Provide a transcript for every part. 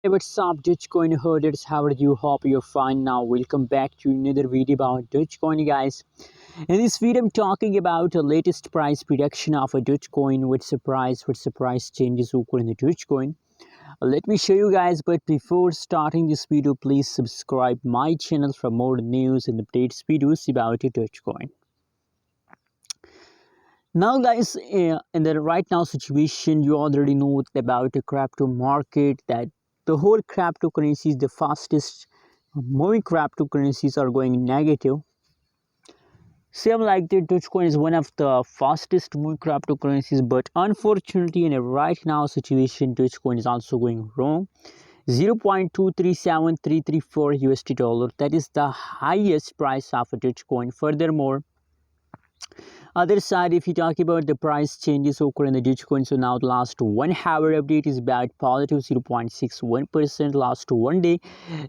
Hey, what's up, Dogecoin holders? How are you? Hope you're fine now. Welcome back to another video about Dogecoin, guys. In this video, I'm talking about the latest price prediction of a Dogecoin. What surprise changes occur in the Dogecoin. Let me show you guys, but before starting this video, please subscribe my channel for more news and updates videos about the Dogecoin. Now, guys, in the right now situation, you already know about the crypto market, that the whole cryptocurrencies, the fastest moving cryptocurrencies are going negative. Same like the Dogecoin is one of the fastest moving cryptocurrencies, but unfortunately, in a right now situation, Dogecoin is also going wrong. 0.237334 USD dollar. That is the highest price of a Dogecoin. Furthermore, other side, if you talk about the price changes occur in the Dogecoin, so now the last 1 hour update is about positive 0.61%. Last 1 day,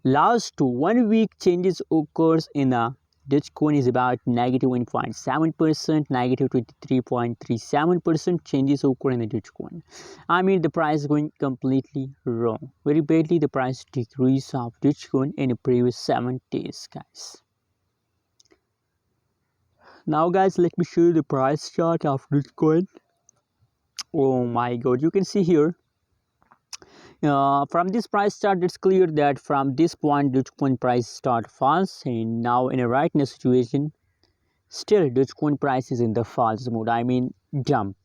last 1 week changes occurs in the Dogecoin is about negative 1.7%, negative 23.37% changes occur in the Dogecoin. I mean, the price is going completely wrong. Very badly, the price decrease of Dogecoin in the previous 7 days, guys. Now, guys, let me show you the price chart of Dogecoin. Oh my god, you can see here from this price chart, it's clear that from this point Dogecoin price start falls, and now in a right now situation still Dogecoin price is in the false mode, I mean dump.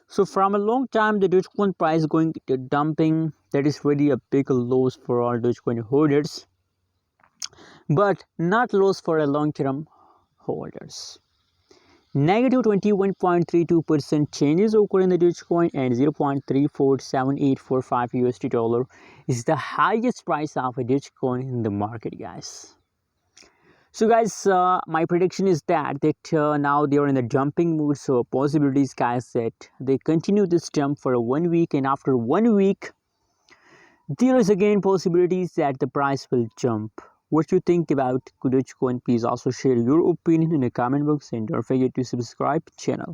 So from a long time the Dogecoin price going to dumping. That is really a big loss for all Dogecoin holders, but not loss for a long-term holders. Negative 21.32% changes occur in the Dogecoin, and 0.347845 USD dollar is the highest price of a Dogecoin in the market, guys. So, guys, my prediction is that now they are in the jumping mood. So, possibilities, guys, that they continue this jump for 1 week, and after 1 week, there is again possibilities that the price will jump. What you think about Dogecoin? Please also share your opinion in the comment box, and don't forget to subscribe channel.